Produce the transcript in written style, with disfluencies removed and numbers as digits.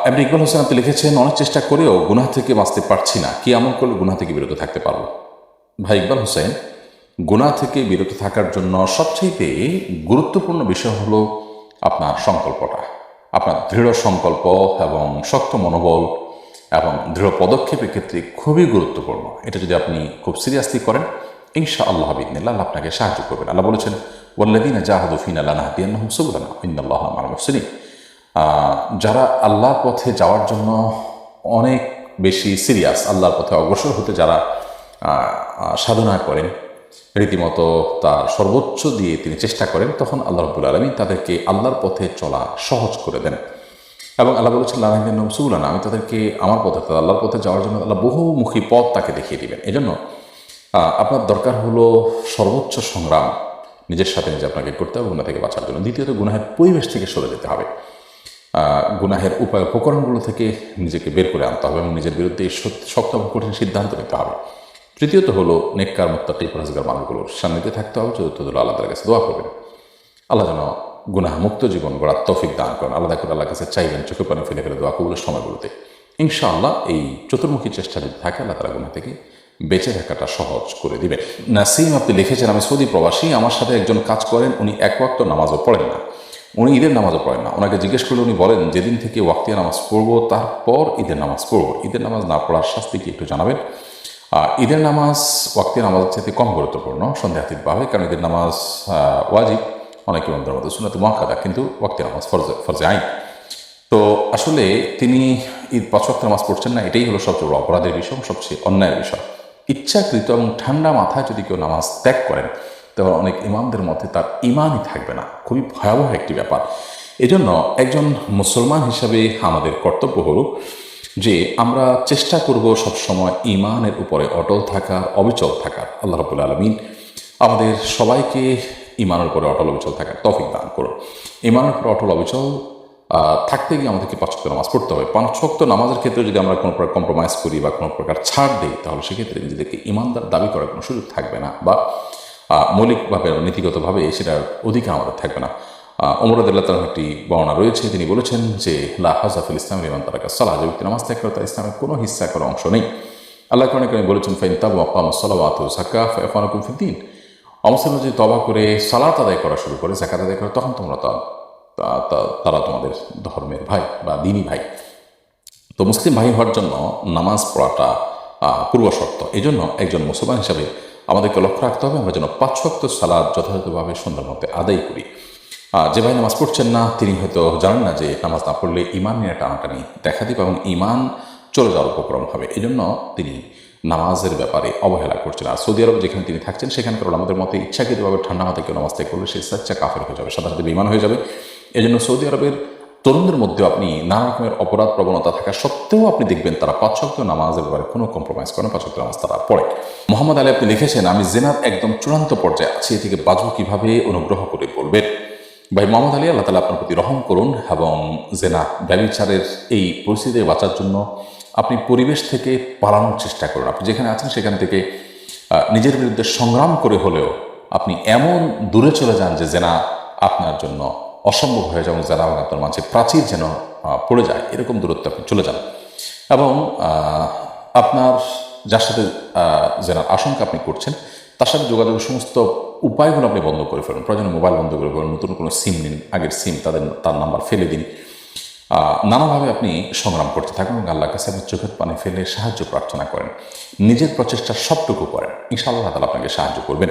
এমনি ইকবাল হোসেন আপনি লিখেছেন, অনেক চেষ্টা করেও গুনাহ থেকে বাঁচতে পারছি না, কি আমল করলে গুনাহ থেকে বিরত থাকতে পারবো? ভাই ইকবাল হোসেন, গুনাহ থেকে বিরত থাকার জন্য সবচেয়ে গুরুত্বপূর্ণ বিষয় হলো আপনার সংকল্পটা, আপনার দৃঢ় সংকল্প এবং শক্ত মনোবল এবং দৃঢ় পদক্ষেপের ক্ষেত্রে খুবই গুরুত্বপূর্ণ। এটা যদি আপনি খুব সিরিয়াসলি করেন, ইনশাআল্লাহ বিইذনিল্লাহ আল্লাহ আপনাকে সাহায্য করবেন। আল্লাহ বলেছেন, ওয়াল্লাযীনা জাহাদু ফীনা লানাহদিয়ান্নাহুম সুবুলানা ইন্নাল্লাহা মাআল মুহসিনিন। যারা আল্লাহর পথে যাওয়ার জন্য অনেক বেশি সিরিয়াস, আল্লাহর পথে অগ্রসর হতে যারা সাধনা করেন, রীতিমতো তার সর্বোচ্চ দিয়ে তিনি চেষ্টা করেন, তখন আল্লাহ রাব্বুল আলামিন তাদেরকে আল্লাহর পথে চলা সহজ করে দেন। এবং আল্লাহ বলেছেন, লানাহদিয়ান্নাহুম সুবুলানা, আমি তাদেরকে আমার পথে, আল্লাহর পথে যাওয়ার জন্য আল্লাহ বহুমুখী পথ তাকে দেখিয়ে দিবেন। এজন্য আপনার দরকার হলো সর্বোচ্চ সংগ্রাম নিজের সাথে নিজে আপনাকে করতে হবে গুনাহ থেকে বাঁচার জন্য। দ্বিতীয়ত, গুনাহের পরিবেশ থেকে সরে যেতে হবে, গুনাহের উপায় উপকরণগুলো থেকে নিজেকে বের করে আনতে হবে এবং নিজের বিরুদ্ধে শক্ত এবং কঠিন সিদ্ধান্ত নিতে হবে। তৃতীয়ত হলো নেককার মুত্তাকি পরহেজগার মানুষগুলোর সান্নিধ্যে থাকতে হবে। চতুর্থ হলো আল্লাহ তাআলার কাছে দোয়া করবেন, আল্লাহ যেন গুনাহ মুক্ত জীবন গড়ার তৌফিক দান করেন। আল্লাহ করে আল্লাহর কাছে চাইবেন, চোখে পানি ফেলে ফেলে দোয়া কবুলের সময়গুলোতে। ইনশাআল্লাহ এই চতুর্মুখী চেষ্টা যদি থাকে, আল্লাহ তাআলা গুনাহ থেকে বেঁচে থাকাটা সহজ করে দিবেন। নাসিম আপনি লিখেছেন, আমি সৌদি প্রবাসী, আমার সাথে একজন কাজ করেন, উনি এক ওয়াক্ত নামাজও পড়েন না, উনি ঈদের নামাজও পড়েন না। ওনাকে জিজ্ঞেস করলে উনি বলেন, যেদিন থেকে ওয়াক্তিয়া নামাজ পড়বো তারপর ঈদের নামাজ পড়বো। ঈদের নামাজ না পড়ার শাস্তি কি একটু জানাবেন? ঈদের নামাজ ওয়াক্তিয়া নামাজের চাইতে কম গুরুত্বপূর্ণ সন্দেহাতীতভাবে, কারণ ঈদের নামাজ ওয়াজিব, অনেক ইমামদের মধ্যে সুন্নাত মুআক্কাদা, কিন্তু ওয়াক্তিয়া নামাজ ফরজে আইন। তো আসলে তিনি ঈদ 5 ওয়াক্ত নামাজ পড়ছেন না, এটাই হলো সবচেয়ে বড় অপরাধের বিষয়, সবচেয়ে অন্যায়ের বিষয়। ইচ্ছাকৃত এবং ঠান্ডা মাথায় যদি কেউ নামাজ ত্যাগ করেন, তখন অনেক ইমামদের মধ্যে তার ইমানই থাকবে না। খুবই ভয়াবহ একটি ব্যাপার। এজন্য একজন মুসলমান হিসাবে আমাদের কর্তব্য হলো যে আমরা চেষ্টা করব সবসময় ইমানের উপরে অটল থাকার, অবিচল থাকার। আল্লাহ রাব্বুল আলামিন আমাদের সবাইকে ইমানের উপরে অটল অবিচল থাকার তৌফিক দান করুন। ইমানের উপরে অটল অবিচল থাকতে গিয়ে আমাদেরকে 5 ওয়াক্ত নামাজ পড়তে হবে। 5 ওয়াক্ত নামাজের ক্ষেত্রে যদি আমরা কোনো প্রকার কম্প্রোমাইজ করি বা কোনো প্রকার ছাড় দিই, তাহলে সেক্ষেত্রে নিজেদেরকে ইমানদার দাবি করার কোনো সুযোগ থাকবে না, বা মৌলিকভাবে নীতিগতভাবে সেটার অধিকার আমাদের থাকবে না। ওমর রাদিয়াল্লাহু তাআলার একটি বর্ণনা রয়েছে, তিনি বলেছেন যে, লা হাযা ফিল ইসলাম লিমান তারাকা সালাহ, যে ব্যক্তি নামাজ ত্যাগ করে তার ইসলামের কোনো হিস্সা করার অংশ নেই। আল্লাহ কোরআনে কারীমে বলেছেন, ফাইন তাবু ওয়া আকামুস সালাওয়াত ওয়া যাকাত ফাইখওয়ানুকুম ফিদ্দীন। অমুসলিমরা যদি তওবা করে সালাত আদায় করা শুরু করে, যাকাত আদায় করে, তখন তোমরা তারা তোমাদের ধর্মের ভাই বা দ্বীনি ভাই। তো মুসলিম ভাই হওয়ার জন্য নামাজ পড়াটা পূর্ব শর্ত। এই জন্য একজন মুসলমান হিসাবে আমাদেরকে লক্ষ্য রাখতে হবে আমরা যেন 5 ওয়াক্ত সালাত যথাযথভাবে সুন্দর মতে আদায় করি। যে ভাই নামাজ পড়ছেন না, তিনি হয়তো জানেন না যে নামাজ না পড়লে ইমান নিয়ে টানাটানি দেখা দিবে এবং ইমান চলে যাওয়ার উপক্রম হবে। এই জন্য তিনি নামাজের ব্যাপারে অবহেলা করছেন। আর সৌদি আরব যেখানে তিনি থাকছেন, সেখানকার আমাদের মতে ইচ্ছাকৃতভাবে ঠান্ডা মাথায় কেউ নামাজ ত্যাগ করলে সে সাচ্চা কাফের হয়ে যাবে, সাথে সাথে বেঈমান হয়ে যাবে। এই জন্য সৌদি আরবের তরুণদের মধ্যেও আপনি নানা রকমের অপরাধ প্রবণতা থাকা সত্ত্বেও আপনি দেখবেন তারা 5 ওয়াক্ত নামাজের ব্যাপারে কোনো কম্প্রোমাইজ করে না, 5 ওয়াক্ত নামাজ তারা পড়ে। মোহাম্মদ আলী আপনি লিখেছেন, আমি জেনার একদম চূড়ান্ত পর্যায়ে আছি, এ থেকে বাঁচব কিভাবে, অনুগ্রহ করে বলবেন। ভাই মোহাম্মদ আলী, আল্লাহ তাআলা আপনার প্রতি রহম করুন এবং জেনা ব্যভিচারের এই পরিস্থিতি থেকে বাঁচার জন্য আপনি পরিবেশ থেকে পালানোর চেষ্টা করুন। আপনি যেখানে আছেন সেখান থেকে নিজের বিরুদ্ধে সংগ্রাম করে হলেও আপনি এমন দূরে চলে যান যে জেনা আপনার জন্য অসম্ভব হয়ে যায় এবং জেনা আপনার মাঝে প্রাচীর যেন পড়ে যায়, এরকম দূরত্বে আপনি চলে যান। এবং আপনার যার সাথে জেনার আশঙ্কা আপনি করছেন, তার সাথে যোগাযোগের সমস্ত উপায়গুলো আপনি বন্ধ করে ফেলুন। প্রয়োজনে মোবাইল বন্ধ করে ফেলুন, নতুন কোনো সিম নিন, আগের সিম তার নাম্বার ফেলে দিন। নানাভাবে আপনি সংগ্রাম করতে থাকুন এবং আল্লাহর কাছে আপনি চোখের পানি ফেলে সাহায্য প্রার্থনা করেন। নিজের প্রচেষ্টা সবটুকু করেন, ইনশাআল্লাহ তাআলা আপনাকে সাহায্য করবেন।